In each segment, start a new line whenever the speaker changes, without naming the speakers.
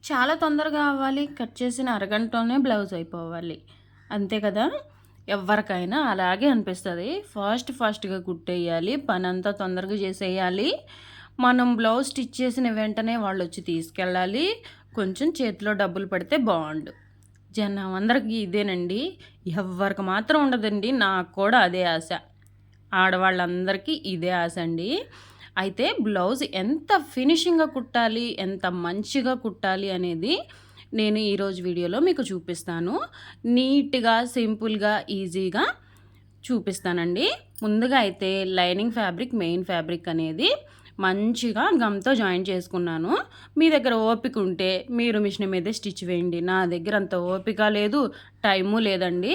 చాలా తొందరగా అవ్వాలి. కట్ చేసిన అరగంటలోనే బ్లౌజ్ అయిపోవాలి. అంతే కదా! ఎవ్వరికైనా అలాగే అనిపిస్తది. ఫాస్ట్‌గా కుట్టేయాలి. పనంతా తొందరగా చేసేయాలి. మనం బ్లౌజ్ స్టిచ్ చేసిన వెంటనే వాళ్ళొచ్చి తీసుకెళ్ళాలి. కొంచెం చేతిలో డబ్బులు పడితే బావుండు. జనం అందరికి ఇదేనండి. ఎవ్వరికి మాత్రం ఉండదండి. నాకు కూడా అదే ఆశ. ఆడవాళ్ళందరికీ ఇదే ఆశ అండి. అయితే బ్లౌజ్ ఎంత ఫినిషింగ్‌గా కుట్టాలి, ఎంత మంచిగా కుట్టాలి అనేది నేను ఈరోజు వీడియోలో మీకు చూపిస్తాను. నీట్‌గా, సింపుల్‌గా, ఈజీగా చూపిస్తానండి. ముందుగా అయితే లైనింగ్ ఫ్యాబ్రిక్, మెయిన్ ఫ్యాబ్రిక్ అనేది మంచిగా గమ్‌తో జాయిన్ చేసుకున్నాను. మీ దగ్గర ఓపిక ఉంటే మీరు మిషన్ మీదే స్టిచ్ వేయండి. నా దగ్గర అంత ఓపిక లేదు, టైము లేదండి.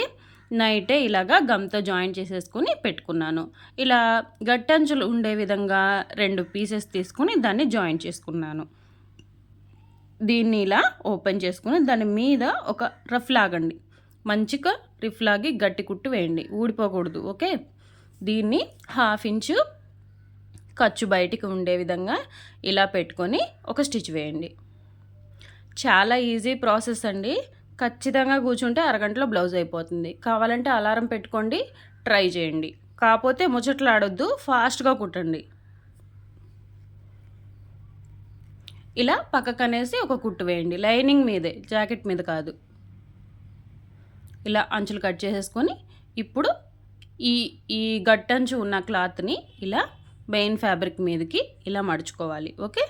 నైటే ఇలాగా గమ్‌తో జాయిన్ చేసేసుకొని పెట్టుకున్నాను. ఇలా గట్టంచులు ఉండే విధంగా 2 పీసెస్ తీసుకొని దాన్ని జాయిన్ చేసుకున్నాను. దీన్ని ఇలా ఓపెన్ చేసుకొని దాని మీద ఒక రఫ్ లాగండి. మంచిగా రఫ్ లాగి గట్టి కుట్టు వేయండి. ఊడిపోకూడదు. ఓకే. దీన్ని 1/2 ఇంచు ఖర్చు బయటికి ఉండే విధంగా ఇలా పెట్టుకొని ఒక స్టిచ్ వేయండి. చాలా ఈజీ ప్రాసెస్ అండి. ఖచ్చితంగా కూర్చుంటే అరగంటలో బ్లౌజ్ అయిపోతుంది. కావాలంటే అలారం పెట్టుకోండి, ట్రై చేయండి. కాకపోతే ముచ్చట్లాడొద్దు, ఫాస్ట్‌గా కుట్టండి. ఇలా పక్కకనేసి ఒక కుట్టు వేయండి. లైనింగ్ మీదే, జాకెట్ మీద కాదు. ఇలా అంచులు కట్ చేసేసుకొని ఇప్పుడు ఈ ఈ గట్టంచు ఉన్న క్లాత్‌ని ఇలా మెయిన్ ఫ్యాబ్రిక్ మీదకి ఇలా మడుచుకోవాలి. ఓకే.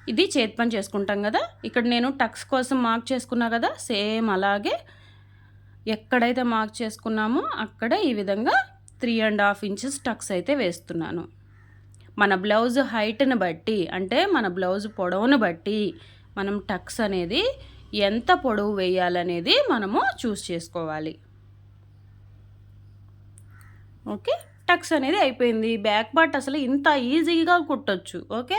ఇది చేతి పని చేసుకుంటాం కదా! ఇక్కడ నేను టక్స్ కోసం మార్క్ చేసుకున్నా కదా! సేమ్ అలాగే ఎక్కడైతే మార్క్ చేసుకున్నామో అక్కడ ఈ విధంగా 3½ ఇంచెస్ టక్స్ అయితే వేస్తున్నాను. మన బ్లౌజ్ హైట్‌ని బట్టి అంటే మన బ్లౌజ్ పొడవును బట్టి మనం టక్స్ అనేది ఎంత పొడవు వేయాలనేది మనము చూస్ చేసుకోవాలి. ఓకే. టక్స్ అనేది అయిపోయింది. బ్యాక్ పార్ట్ అసలు ఇంత ఈజీగా కుట్టొచ్చు. ఓకే.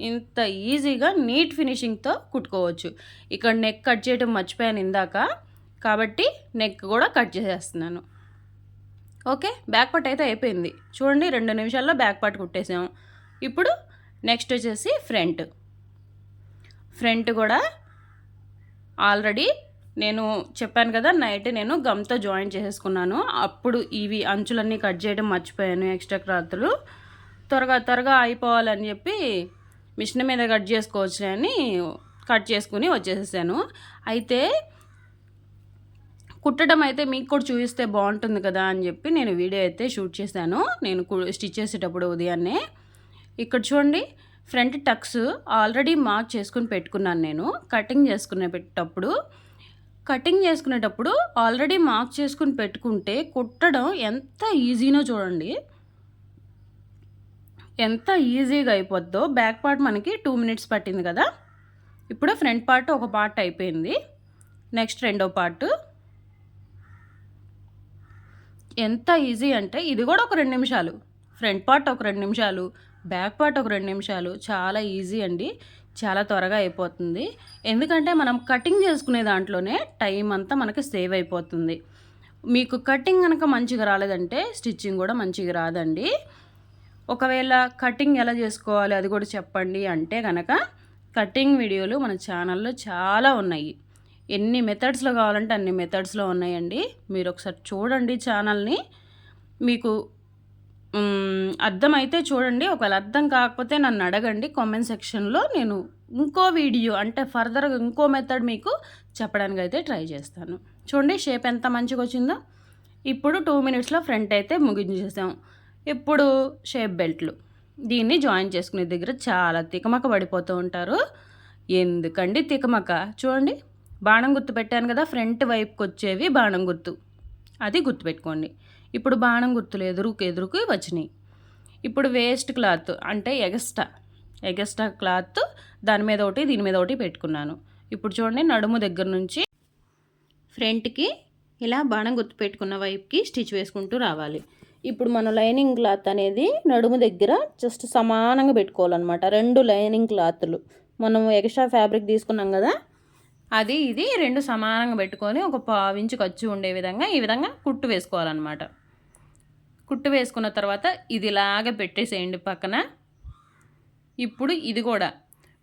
ఇంత ఈజీగా నీట్ ఫినిషింగ్‌తో కుట్టుకోవచ్చు. ఇక్కడ నెక్ కట్ చేయడం మర్చిపోయాను ఇందాక. కాబట్టి నెక్ కూడా కట్ చేసేస్తున్నాను. ఓకే. బ్యాక్ పార్ట్ అయితే అయిపోయింది. చూడండి 2 నిమిషాల్లో బ్యాక్ పార్ట్ కుట్టేసాం. ఇప్పుడు నెక్స్ట్ వచ్చేసి ఫ్రంట్. ఫ్రంట్ కూడా ఆల్రెడీ నేను చెప్పాను కదా! నైట్ నేను గమ్‌తో జాయిన్ చేసేసుకున్నాను. అప్పుడు ఇవి అంచులన్నీ కట్ చేయడం మర్చిపోయాను ఎక్స్ట్రా క్లాతులు. త్వరగా అయిపోవాలని చెప్పి మిషన్ మీద కట్ చేసుకోవచ్చులే అని కట్ చేసుకుని వచ్చేసేసాను. అయితే కుట్టడం అయితే మీకు కూడా చూపిస్తే బాగుంటుంది కదా అని చెప్పి నేను వీడియో అయితే షూట్ చేశాను. నేను స్టిచ్ చేసేటప్పుడు ఉదయాన్నే. ఇక్కడ చూడండి ఫ్రంట్ టక్స్ ఆల్రెడీ మార్క్ చేసుకుని పెట్టుకున్నాను నేను. కటింగ్ చేసుకునేటప్పుడు ఆల్రెడీ మార్క్ చేసుకుని పెట్టుకుంటే కుట్టడం ఎంత ఈజీనో చూడండి. ఎంత ఈజీగా అయిపోద్దో. బ్యాక్ పార్ట్ మనకి 2 మినిట్స్ పట్టింది కదా! ఇప్పుడు ఫ్రంట్ పార్ట్ ఒక పార్ట్ అయిపోయింది. నెక్స్ట్ రెండో పార్ట్. ఎంత ఈజీ అంటే ఇది కూడా ఒక 2 నిమిషాలు. ఫ్రంట్ పార్ట్ ఒక 2 నిమిషాలు, బ్యాక్ పార్ట్ ఒక 2 నిమిషాలు. చాలా ఈజీ అండి. చాలా త్వరగా అయిపోతుంది. ఎందుకంటే మనం కటింగ్ చేసుకునే దాంట్లోనే టైం అంతా మనకి సేవ్ అయిపోతుంది. మీకు కటింగ్ కనుక మంచిగా రాలేదంటే స్టిచ్చింగ్ కూడా మంచిగా రాదండి. ఒకవేళ కటింగ్ ఎలా చేసుకోవాలి అది కూడా చెప్పండి అంటే కనుక కటింగ్ వీడియోలు మన ఛానల్లో చాలా ఉన్నాయి. ఎన్ని మెథడ్స్లో కావాలంటే అన్ని మెథడ్స్లో ఉన్నాయండి. మీరు ఒకసారి చూడండి ఛానల్ని. మీకు అర్థమైతే చూడండి. ఒకవేళ అర్థం కాకపోతే నన్ను అడగండి కామెంట్ సెక్షన్లో. నేను ఇంకో వీడియో అంటే ఫర్దర్గా ఇంకో మెథడ్ మీకు చెప్పడానికి అయితే ట్రై చేస్తాను. చూడండి షేప్ ఎంత మంచిగా వచ్చిందో. ఇప్పుడు 2 మినిట్స్లో ఫ్రంట్ అయితే ముగించేసాం. ఇప్పుడు షేప్ బెల్ట్లు. దీన్ని జాయిన్ చేసుకునే దగ్గర చాలా తికమక పడిపోతూ ఉంటారు. ఎందుకండి తికమక? చూడండి బాణం గుర్తు పెట్టాను కదా! ఫ్రంట్ వైపుకి వచ్చేవి బాణం గుర్తు. అది గుర్తుపెట్టుకోండి. ఇప్పుడు బాణం గుర్తులు ఎదురుకు వచ్చినాయి. ఇప్పుడు వేస్ట్ క్లాత్ అంటే ఎగస్ట్రా క్లాత్ దాని మీద ఒకటి దీని మీద ఒకటి పెట్టుకున్నాను. ఇప్పుడు చూడండి నడుము దగ్గర నుంచి ఫ్రంట్కి ఇలా బాణం గుర్తు పెట్టుకున్న వైపుకి స్టిచ్ వేసుకుంటూ రావాలి. ఇప్పుడు మన లైనింగ్ క్లాత్ అనేది నడుము దగ్గర జస్ట్ సమానంగా పెట్టుకోవాలన్నమాట. 2 లైనింగ్ క్లాత్లు మనం ఎక్స్ట్రా ఫ్యాబ్రిక్ తీసుకున్నాం కదా, అది ఇది 2 సమానంగా పెట్టుకొని ఒక 1/2 ఇంచు ఖర్చు ఉండే విధంగా ఈ విధంగా కుట్టు వేసుకోవాలన్నమాట. కుట్టు వేసుకున్న తర్వాత ఇది ఇలాగే పెట్టేసేయండి పక్కన. ఇప్పుడు ఇది కూడా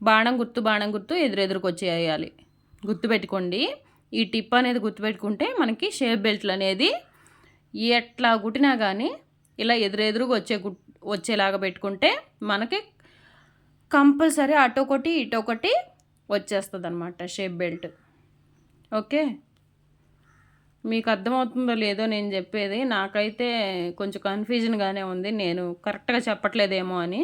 బాణం గుర్తు ఎదురెదురుకు వచ్చేయాలి. గుర్తుపెట్టుకోండి. ఈ టిప్ అనేది గుర్తుపెట్టుకుంటే మనకి షేప్ బెల్ట్లు అనేది ఎట్లా కుట్టినా కానీ ఇలా ఎదురెదురుగా వచ్చేలాగా పెట్టుకుంటే మనకి కంపల్సరీ అటొకటి ఇటొకటి వచ్చేస్తుంది అనమాట షేప్ బెల్ట్. ఓకే, మీకు అర్థమవుతుందో లేదో నేను చెప్పేది. నాకైతే కొంచెం కన్ఫ్యూజన్గానే ఉంది, నేను కరెక్ట్గా చెప్పట్లేదేమో అని.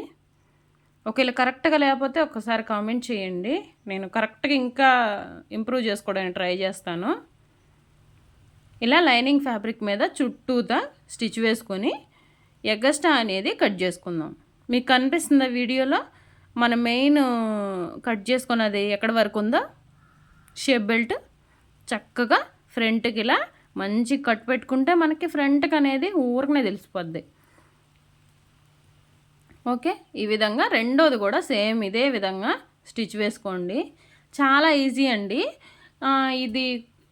ఒకవేళ కరెక్ట్గా లేకపోతే ఒక్కసారి కామెంట్ చేయండి, నేను కరెక్ట్గా ఇంకా ఇంప్రూవ్ చేసుకోవడానికి ట్రై చేస్తాను. ఇలా లైనింగ్ ఫ్యాబ్రిక్ మీద చుట్టూతా స్టిచ్ వేసుకొని ఎగస్ట్రా అనేది కట్ చేసుకుందాం. మీకు కనిపిస్తుందా వీడియోలో మన మెయిన్ కట్ చేసుకున్నది ఎక్కడి వరకు ఉందో షేప్ బెల్ట్ చక్కగా ఫ్రంట్కి ఇలా మంచి కట్ పెట్టుకుంటే మనకి ఫ్రంట్కి అనేది ఊరికనే తెలిసిపోద్ది. ఓకే, ఈ విధంగా రెండోది కూడా సేమ్ ఇదే విధంగా స్టిచ్ వేసుకోండి. చాలా ఈజీ అండి. ఇది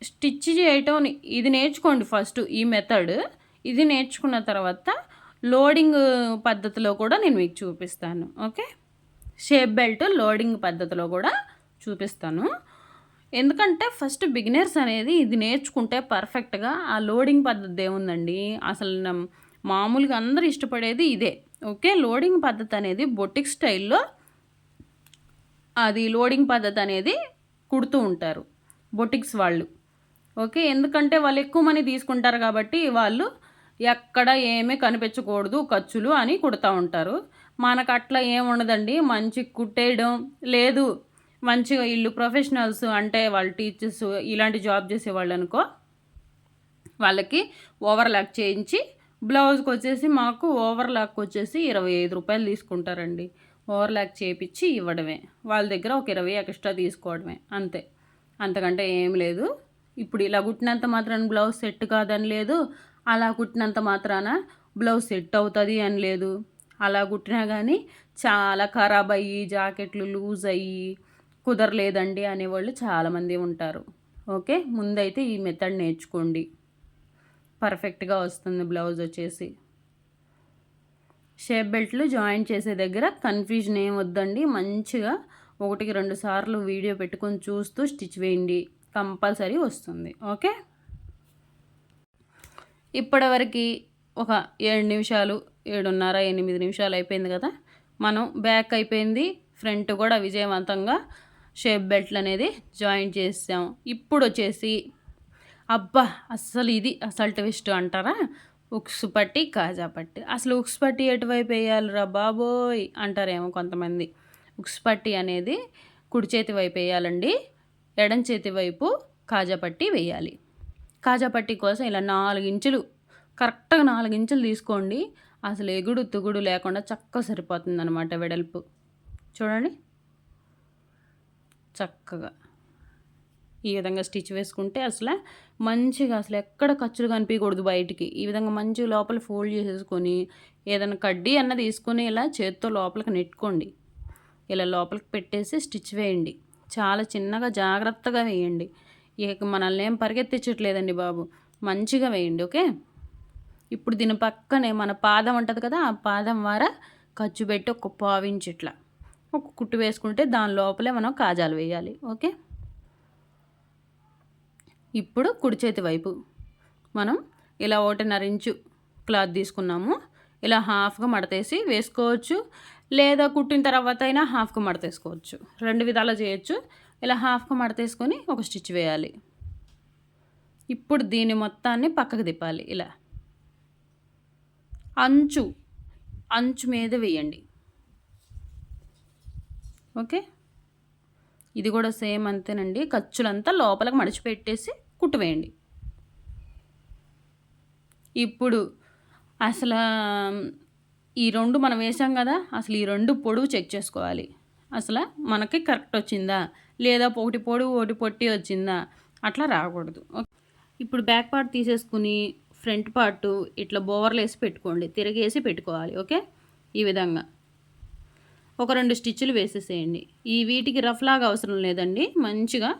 స్టిచ్ చేయటం ఇది నేర్చుకోండి ఫస్ట్, ఈ మెథడ్. ఇది నేర్చుకున్న తర్వాత లోడింగ్ పద్ధతిలో కూడా నేను మీకు చూపిస్తాను. ఓకే, షేప్ బెల్ట్ లోడింగ్ పద్ధతిలో కూడా చూపిస్తాను. ఎందుకంటే ఫస్ట్ బిగినర్స్ అనేది ఇది నేర్చుకుంటే పర్ఫెక్ట్గా ఆ లోడింగ్ పద్ధతి ఏముందండి, అసలు మామూలుగా అందరూ ఇష్టపడేది ఇదే. ఓకే, లోడింగ్ పద్ధతి అనేది బొటిక్ స్టైల్లో అది లోడింగ్ పద్ధతి అనేది కుడుతూ ఉంటారు బొటిక్స్ వాళ్ళు. ఓకే, ఎందుకంటే వాళ్ళు ఎక్కువ మనీ తీసుకుంటారు కాబట్టి వాళ్ళు ఎక్కడ ఏమీ కనిపించకూడదు ఖర్చులు అని కుడతా ఉంటారు. మనకు అట్లా ఏముండదండి, మంచి కుట్టేయడం లేదు. మంచిగా వీళ్ళు ప్రొఫెషనల్స్ అంటే వాళ్ళు టీచర్స్ ఇలాంటి జాబ్ చేసేవాళ్ళు అనుకో, వాళ్ళకి ఓవర్లాక్ చేయించి బ్లౌజ్కి వచ్చేసి మాకు ఓవర్లాక్ వచ్చేసి 25 రూపాయలు తీసుకుంటారండి. ఓవర్లాక్ చేయించి ఇవ్వడమే, వాళ్ళ దగ్గర ఒక 20 ఎక్స్ట్రా తీసుకోవడమే అంతే, అంతకంటే ఏం లేదు. ఇప్పుడు ఇలా కుట్టినంత మాత్రాన బ్లౌజ్ సెట్ కాదని లేదు, అలా కుట్టినంత మాత్రాన బ్లౌజ్ సెట్ అవుతుంది అని లేదు. అలా కుట్టినా కానీ చాలా ఖరాబ్ అయ్యి జాకెట్లు లూజ్ అయ్యి కుదరలేదండి అనేవాళ్ళు చాలామంది ఉంటారు. ఓకే, ముందైతే ఈ మెథడ్ నేర్చుకోండి, పర్ఫెక్ట్గా వస్తుంది బ్లౌజ్ వచ్చేసి. షేప్ బెల్ట్లు జాయింట్ చేసే దగ్గర కన్ఫ్యూజన్ ఏం వద్దండి, మంచిగా 1-2 సార్లు వీడియో పెట్టుకొని చూస్తూ స్టిచ్ వేయండి, కంపల్సరీ వస్తుంది. ఓకే, ఇప్పటివరకు ఒక 7 నిమిషాలు 7:30-8 నిమిషాలు అయిపోయింది కదా. మనం బ్యాక్ అయిపోయింది, ఫ్రంట్ కూడా విజయవంతంగా షేప్ బెల్ట్లు అనేది జాయింట్ చేసాం. ఇప్పుడు వచ్చేసి అబ్బా అస్సలు ఇది అసలు ట్విస్ట్ అంటారా, ఉక్స్ పట్టి కాజా పట్టి. అసలు ఉక్స్ పట్టి ఎటువైపు వేయాలిరా బాబోయ్ అంటారేమో కొంతమంది. ఉక్స్ పట్టి అనేది కుడి చేతి వైపు వేయాలండి, ఎడం చేతి వైపు కాజా పట్టి వేయాలి. కాజా పట్టి కోసం ఇలా 4 ఇంచులు, కరెక్ట్గా 4 ఇంచులు తీసుకోండి. అసలు ఎగుడు తుగుడు లేకుండా చక్కగా సరిపోతుంది అనమాట వెడల్పు. చూడండి, చక్కగా ఈ విధంగా స్టిచ్ వేసుకుంటే అసలు మంచిగా అసలు ఎక్కడ ఖర్చులు కనిపించకూడదు బయటికి. ఈ విధంగా మంచిగా లోపల ఫోల్డ్ చేసేసుకొని ఏదైనా కడ్డీ అన్న తీసుకొని ఇలా చేత్తో లోపలికి నెట్టుకోండి. ఇలా లోపలికి పెట్టేసి స్టిచ్ వేయండి. చాలా చిన్నగా జాగ్రత్తగా వేయండి. ఇక మనల్ని ఏం పరిగెత్తించట్లేదండి బాబు, మంచిగా వేయండి. ఓకే, ఇప్పుడు దీని పక్కనే మన పాదం ఉంటుంది కదా, ఆ పాదం వార ఖర్చు పెట్టి ఒక 1/4 ఇంచ్ ఇట్లా ఒక కుట్టు వేసుకుంటే దాని లోపలే మనం కాజాలు వేయాలి. ఓకే, ఇప్పుడు కుడి చేతి వైపు మనం ఇలా 1.5 ఇంచు క్లాత్ తీసుకున్నాము. ఇలా హాఫ్గా మడతేసి వేసుకోవచ్చు, లేదా కుట్టిన తర్వాత అయినా హాఫ్గా మడతేసుకోవచ్చు, 2 విధాలు చేయొచ్చు. ఇలా హాఫ్గా మడతేసుకొని ఒక స్టిచ్ వేయాలి. ఇప్పుడు దీని మొత్తాన్ని పక్కకు తిప్పాలి. ఇలా అంచు మీద వేయండి. ఓకే, ఇది కూడా సేమ్ అంతేనండి. ఖర్చులంతా లోపలికి మడిచిపెట్టేసి కుట్టు వేయండి. ఇప్పుడు అసలు ఈ 2 మనం వేసాం కదా, అసలు ఈ 2 పొడవు చెక్ చేసుకోవాలి. అసలు మనకి కరెక్ట్ వచ్చిందా లేదా, ఒకటి పొడవు ఒకటి పొట్టి వచ్చిందా, అట్లా రాకూడదు. ఇప్పుడు బ్యాక్ పార్ట్ తీసేసుకుని ఫ్రంట్ పార్ట్ ఇట్లా బోవర్లు వేసి పెట్టుకోండి, తిరిగేసి పెట్టుకోవాలి. ఓకే, ఈ విధంగా ఒక 2 స్టిచ్చులు వేసేసేయండి. ఈ వీటికి రఫ్ లాగా అవసరం లేదండి, మంచిగా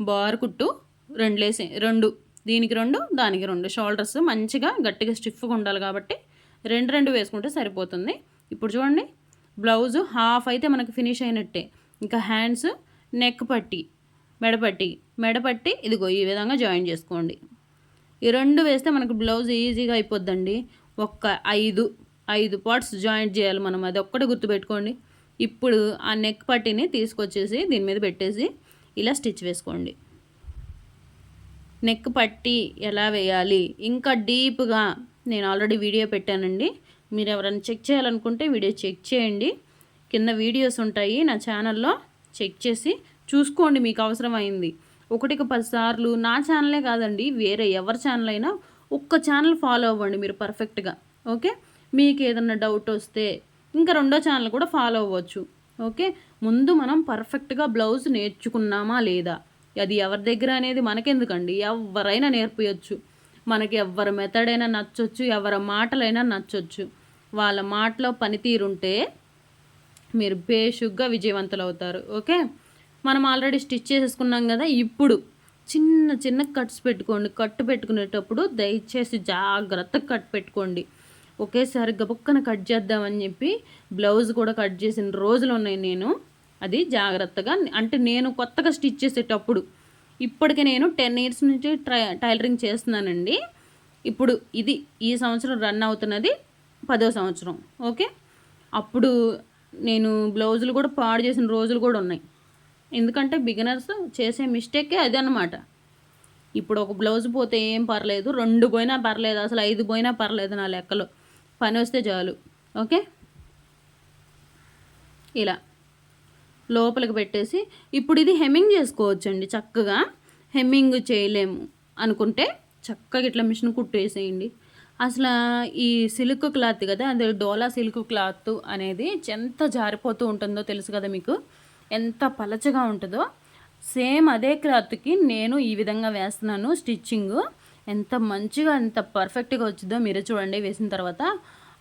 బార్ కుట్టు 2 దీనికి 2 దానికి 2 షోల్డర్స్ మంచిగా గట్టిగా స్టిఫ్గా ఉండాలి కాబట్టి 2 వేసుకుంటే సరిపోతుంది. ఇప్పుడు చూడండి, బ్లౌజు హాఫ్ అయితే మనకి ఫినిష్ అయినట్టే. ఇంకా హ్యాండ్స్, నెక్ పట్టి, మెడపట్టి ఇదిగో ఈ విధంగా జాయిన్ చేసుకోండి. ఈ 2 వేస్తే మనకు బ్లౌజ్ ఈజీగా అయిపోద్దండి. ఒక్క 5 పార్ట్స్ జాయింట్ చేయాలి మనం, అది ఒక్కటే గుర్తుపెట్టుకోండి. ఇప్పుడు ఆ నెక్ పట్టిని తీసుకొచ్చేసి దీని మీద పెట్టేసి ఇలా స్టిచ్ వేసుకోండి. నెక్ పట్టి ఎలా వేయాలి ఇంకా డీప్గా నేను ఆల్రెడీ వీడియో పెట్టానండి. మీరు ఎవరైనా చెక్ చేయాలనుకుంటే వీడియో చెక్ చేయండి. కింద వీడియోస్ ఉంటాయి నా ఛానల్లో, చెక్ చేసి చూసుకోండి మీకు అవసరమైంది. 1కి 10 సార్లు నా ఛానలే కాదండి, వేరే ఎవరి ఛానల్ అయినా ఒక్క ఛానల్ ఫాలో అవ్వండి మీరు పర్ఫెక్ట్గా. ఓకే, మీకు ఏదన్నా డౌట్ వస్తే ఇంకా 2వ ఛానల్ కూడా ఫాలో అవ్వచ్చు. ఓకే, ముందు మనం పర్ఫెక్ట్గా బ్లౌజ్ నేర్చుకున్నామా లేదా, అది ఎవరి దగ్గర అనేది మనకెందుకండి, ఎవరైనా నేర్పించచ్చు. మనకి ఎవరి మెథడ్ అయినా నచ్చొచ్చు, ఎవరి మాటలైనా నచ్చొచ్చు. వాళ్ళ మాటలో పనితీరుంటే మీరు బేషుగ్గా విజయవంతులు అవుతారు. ఓకే, మనం ఆల్రెడీ స్టిచ్ చేసేసుకున్నాం కదా. ఇప్పుడు చిన్న చిన్న కట్స్ పెట్టుకోండి. కట్టు పెట్టుకునేటప్పుడు దయచేసి జాగ్రత్తగా కట్ పెట్టుకోండి. ఒకేసారి గబుక్కన కట్ చేద్దామని చెప్పి బ్లౌజ్ కూడా కట్ చేసిన రోజులు ఉన్నాయి నేను. అది జాగ్రత్తగా, అంటే నేను కొత్తగా స్టిచ్ చేసేటప్పుడు, ఇప్పటికే నేను 10 ఇయర్స్ నుంచి టైలరింగ్ చేస్తున్నానండి. ఇప్పుడు ఇది ఈ సంవత్సరం రన్ అవుతున్నది 10వ సంవత్సరం. ఓకే, అప్పుడు నేను బ్లౌజులు కూడా పాడు చేసిన రోజులు కూడా ఉన్నాయి. ఎందుకంటే బిగినర్స్ చేసే మిస్టేకే అది అన్నమాట. ఇప్పుడు ఒక బ్లౌజ్ పోతే ఏం పర్లేదు, 2 పోయినా పర్లేదు, అసలు 5 పోయినా పర్లేదు, నా లెక్కలో పని వస్తే చాలు. ఓకే, ఇలా లోపలికి పెట్టేసి ఇప్పుడు ఇది హెమ్మింగ్ చేసుకోవచ్చండి. చక్కగా హెమ్మింగ్ చేయలేము అనుకుంటే చక్కగా ఇట్లా మిషన్ కుట్టు వేసేయండి. అసలు ఈ సిల్క్ క్లాత్ కదా, అది డోలా సిల్క్ క్లాత్ అనేది ఎంత జారిపోతూ ఉంటుందో తెలుసు కదా మీకు, ఎంత పలచగా ఉంటుందో. సేమ్ అదే క్లాత్కి నేను ఈ విధంగా వేస్తున్నాను స్టిచ్చింగ్. ఎంత మంచిగా ఎంత పర్ఫెక్ట్గా వచ్చిందో మీరు చూడండి. వేసిన తర్వాత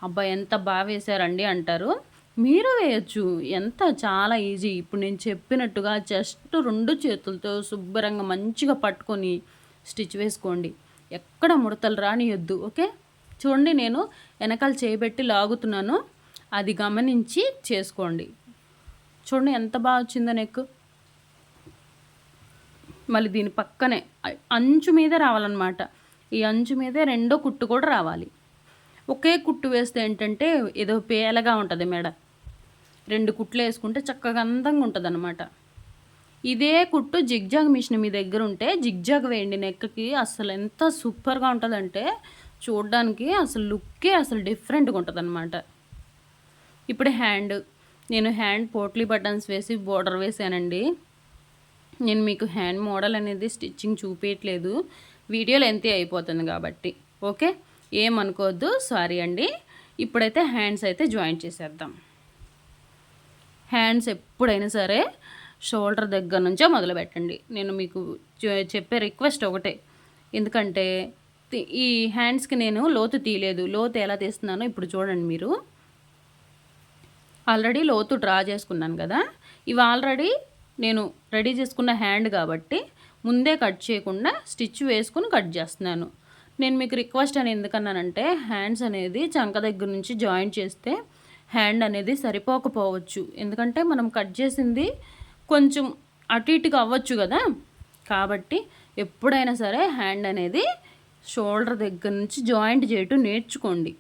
అబ్బా ఎంత బాగా వేశారండి అంటారు. మీరు వేయచ్చు, ఎంత చాలా ఈజీ. ఇప్పుడు నేను చెప్పినట్టుగా జస్ట్ 2 చేతులతో శుభ్రంగా మంచిగా పట్టుకొని స్టిచ్ వేసుకోండి. ఎక్కడ ముడతలు రానియొద్దు. ఓకే, చూడండి నేను వెనకాల చేయబెట్టి లాగుతున్నాను, అది గమనించి చేసుకోండి. చూడండి ఎంత బాగా వచ్చిందో నెక్. మళ్ళీ దీని పక్కనే అంచు మీద రావాలన్నమాట. ఈ అంచు మీదే 2వ కుట్టు కూడా రావాలి. ఒకే కుట్టు వేస్తే ఏంటంటే ఏదో పేలగా ఉంటుంది మెడ. 2 కుట్లు వేసుకుంటే చక్కగా అందంగా ఉంటుంది అన్నమాట. ఇదే కుట్టు జిగ్జాగ్ మిషన్ మీ దగ్గర ఉంటే జిగ్జాగ్ వేయండి నెక్కి. అసలు ఎంత సూపర్గా ఉంటుందంటే చూడడానికి అసలు లుక్కే అసలు డిఫరెంట్గా ఉంటుంది అన్నమాట. ఇప్పుడు నేను హ్యాండ్ పోట్లీ బటన్స్ వేసి బోర్డర్ వేసానండి. నేను మీకు హ్యాండ్ మోడల్ అనేది స్టిచ్చింగ్ చూపించట్లేదు, వీడియోలో ఎంతే అయిపోతుంది కాబట్టి. ఓకే, ఏమనుకోవద్దు, సారీ అండి. ఇప్పుడైతే హ్యాండ్స్ అయితే జాయింట్ చేసేద్దాం. హ్యాండ్స్ ఎప్పుడైనా సరే షోల్డర్ దగ్గర నుంచే మొదలు పెట్టండి. నేను మీకు చెప్పే రిక్వెస్ట్ ఒకటే, ఎందుకంటే ఈ హ్యాండ్స్కి నేను లోతు తీయలేదు. లోతు ఎలా తీస్తున్నానో ఇప్పుడు చూడండి మీరు. ఆల్రెడీ లోతు డ్రా చేసుకున్నాను కదా, ఇవి ఆల్రెడీ నేను రెడీ చేసుకున్న హ్యాండ్ కాబట్టి ముందే కట్ చేయకుండా స్టిచ్ వేసుకుని కట్ చేస్తున్నాను. నేను మీకు రిక్వెస్ట్ అని ఎందుకన్నానంటే, హ్యాండ్స్ అనేది చంక దగ్గర నుంచి జాయింట్ చేస్తే హ్యాండ్ అనేది సరిపోకపోవచ్చు. ఎందుకంటే మనం కట్ చేసింది కొంచెం అటు ఇటుగా అవ్వచ్చు కదా, కాబట్టి ఎప్పుడైనా సరే హ్యాండ్ అనేది షోల్డర్ దగ్గర నుంచి జాయింట్ చేయటం నేర్చుకోండి,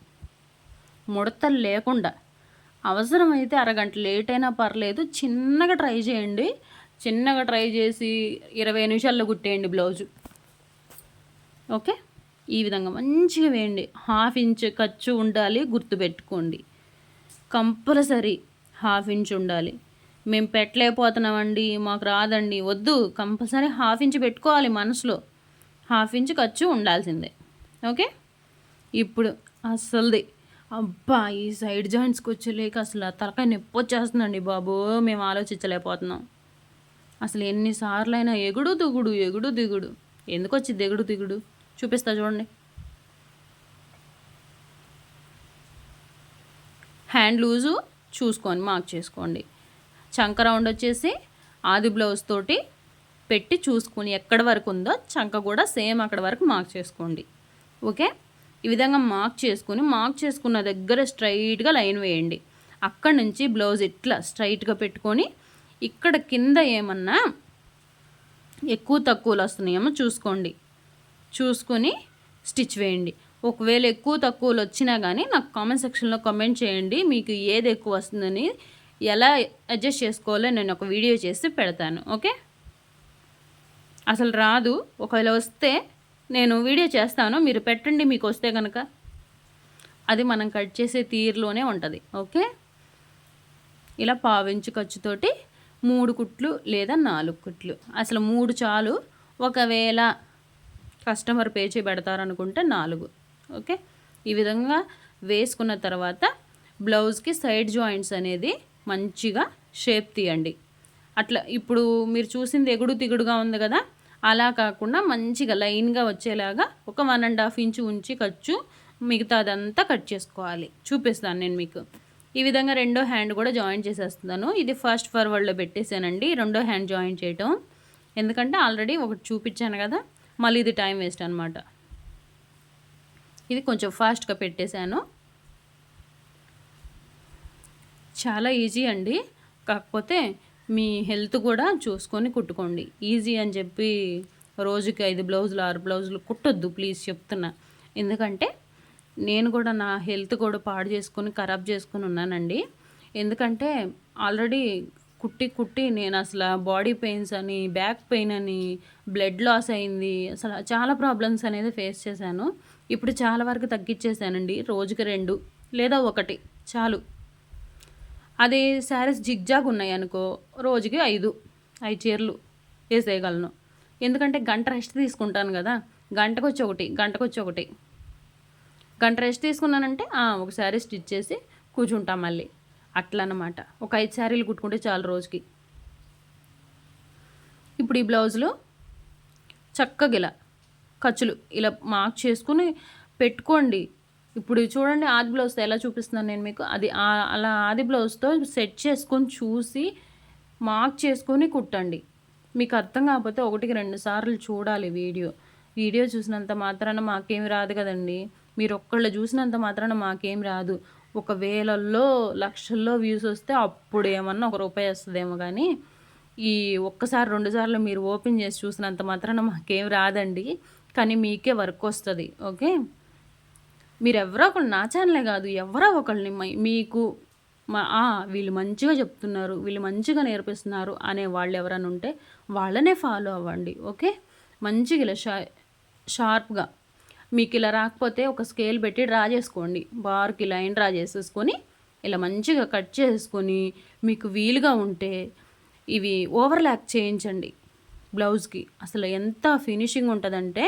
ముడతలు లేకుండా. అవసరమైతే అరగంట లేట్ అయినా పర్లేదు, చిన్నగా ట్రై చేయండి. చిన్నగా ట్రై చేసి 20 నిమిషాల్లో కుట్టేయండి బ్లౌజు. ఓకే, ఈ విధంగా మంచిగా వేయండి. 1/2 ఇంచ్ ఖర్చు ఉండాలి, గుర్తుపెట్టుకోండి. కంపల్సరీ 1/2 ఇంచ్ ఉండాలి. మేము పెట్టలేకపోతున్నామండి, మాకు రాదండి, వద్దు. కంపల్సరీ 1/2 ఇంచ్ పెట్టుకోవాలి మనసులో. 1/2 ఇంచ్ ఖర్చు ఉండాల్సిందే. ఓకే, ఇప్పుడు అస్సలుది అబ్బా ఈ సైడ్ జాయింట్స్కి వచ్చేలేక అసలు తలకాయ నొప్పి వచ్చేస్తుందండి బాబు. మేము ఆలోచించలేకపోతున్నాం. అసలు ఎన్నిసార్లు అయినా ఎగుడు దిగుడు. ఎందుకు వచ్చింది ఎగుడు దిగుడు చూపిస్తా చూడండి. హ్యాండ్ లూజు చూసుకొని మార్క్ చేసుకోండి. చంక రౌండ్ వచ్చేసి ఆది బ్లౌజ్ తోటి పెట్టి చూసుకొని ఎక్కడి వరకు ఉందో చంక కూడా సేమ్ అక్కడ వరకు మార్క్ చేసుకోండి. ఓకే, ఈ విధంగా మార్క్ చేసుకున్న దగ్గర స్ట్రైట్గా లైన్ వేయండి. అక్కడి నుంచి బ్లౌజ్ ఇట్లా స్ట్రైట్గా పెట్టుకొని ఇక్కడ కింద ఏమన్నా ఎక్కువ తక్కువలు వస్తున్నాయేమో చూసుకోండి, చూసుకొని స్టిచ్ వేయండి. ఒకవేళ ఎక్కువ తక్కువలు వచ్చినా కానీ నాకు కామెంట్ సెక్షన్లో కామెంట్ చేయండి, మీకు ఏది ఎక్కువ వస్తుందని, ఎలా అడ్జస్ట్ చేసుకోవాలో నేను ఒక వీడియో చేసి పెడతాను. ఓకే, అసలు రాదు, ఒకవేళ వస్తే నేను వీడియో చేస్తాను, మీరు పెట్టండి మీకు వస్తే కనుక. అది మనం కట్ చేసే తీరులోనే ఉంటుంది. ఓకే, ఇలా పావించు ఖర్చుతోటి 3 కుట్లు లేదా 4 కుట్లు, అసలు 3 చాలు. ఒకవేళ కస్టమర్ పే పెడతారనుకుంటే 4. ఓకే, ఈ విధంగా వేసుకున్న తర్వాత బ్లౌజ్కి సైడ్ జాయింట్స్ అనేది మంచిగా షేప్ తీయండి. అట్లా ఇప్పుడు మీరు చూసింది ఎగుడు తిగుడుగా ఉంది కదా, అలా కాకుండా మంచిగా లైన్గా వచ్చేలాగా ఒక 1.5 ఇంచు ఉంచి ఖర్చు, మిగతాదంతా కట్ చేసుకోవాలి. చూపిస్తాను నేను మీకు. ఈ విధంగా రెండో హ్యాండ్ కూడా జాయిన్ చేసేస్తున్నాను. ఇది ఫాస్ట్ ఫార్వర్డ్లో పెట్టేశానండి రెండో హ్యాండ్ జాయిన్ చేయటం, ఎందుకంటే ఆల్రెడీ ఒకటి చూపించాను కదా, మళ్ళీ ఇది టైం వేస్ట్ అనమాట. ఇది కొంచెం ఫాస్ట్గా పెట్టేశాను. చాలా ఈజీ అండి, కాకపోతే మీ హెల్త్ కూడా చూసుకొని కుట్టుకోండి. ఈజీ అని చెప్పి రోజుకి 5 బ్లౌజులు 6 బ్లౌజులు కుట్టొద్దు ప్లీజ్ చెప్తున్నా. ఎందుకంటే నేను కూడా నా హెల్త్ కూడా పాడు చేసుకొని ఖరాబ్ చేసుకొని ఉన్నానండి. ఎందుకంటే ఆల్రెడీ కుట్టి నేను అసలు బాడీ పెయిన్స్ అని, బ్యాక్ పెయిన్ అని, బ్లడ్ లాస్ అయింది, అసలు చాలా ప్రాబ్లమ్స్ అనేది ఫేస్ చేశాను. ఇప్పుడు చాలా వరకు తగ్గించేసానండి. రోజుకి 2 లేదా 1 చాలు. అదే శారీస్ జిగ్జాగ్ ఉన్నాయి అనుకో, రోజుకి 5 చీరలు వేసేయగలను. ఎందుకంటే గంట రెస్ట్ తీసుకుంటాను కదా, గంటకొచ్చి ఒకటి గంట రెస్ట్ తీసుకున్నానంటే ఒక శారీ స్టిచ్ చేసి కూర్చుంటాం మళ్ళీ, అట్లా అన్నమాట. ఒక 5 శారీలు కుట్టుకుంటే చాలు రోజుకి. ఇప్పుడు ఈ బ్లౌజులు చక్కగా ఇలా ఖర్చులు ఇలా మార్క్ చేసుకుని పెట్టుకోండి. ఇప్పుడు చూడండి ఆది బ్లౌజ్తో ఎలా చూపిస్తున్నాను నేను మీకు, అది అలా ఆది బ్లౌజ్తో సెట్ చేసుకొని చూసి మార్క్ చేసుకొని కుట్టండి. మీకు అర్థం కాకపోతే 1కి 2 సార్లు చూడాలి వీడియో చూసినంత మాత్రాన మాకేమి రాదు కదండి. మీరు ఒక్కళ్ళు చూసినంత మాత్రాన మాకేం రాదు. ఒక వేలల్లో లక్షల్లో వ్యూస్ వస్తే అప్పుడు ఏమన్నా ₹1 వస్తుందేమో, కానీ ఈ ఒక్కసారి 2 సార్లు మీరు ఓపెన్ చేసి చూసినంత మాత్రాన మాకేం రాదండి. కానీ మీకే వర్క్ వస్తుంది. ఓకే, మీరు ఎవరో ఒకళ్ళు, నా ఛానలే కాదు ఎవరో ఒకళ్ళని మీకు వీళ్ళు మంచిగా చెప్తున్నారు, వీళ్ళు మంచిగా నేర్పిస్తున్నారు అనే వాళ్ళు ఎవరైనా ఉంటే వాళ్ళనే ఫాలో అవ్వండి. ఓకే, మంచిగా ఇలా షార్ప్గా, మీకు ఇలా రాకపోతే ఒక స్కేల్ పెట్టి డ్రా చేసుకోండి, బార్కి లైన్ డ్రా చేసేసుకొని ఇలా మంచిగా కట్ చేసుకొని, మీకు వీలుగా ఉంటే ఇవి ఓవర్లాక్ చేయించండి బ్లౌజ్కి. అసలు ఎంత ఫినిషింగ్ ఉంటుందంటే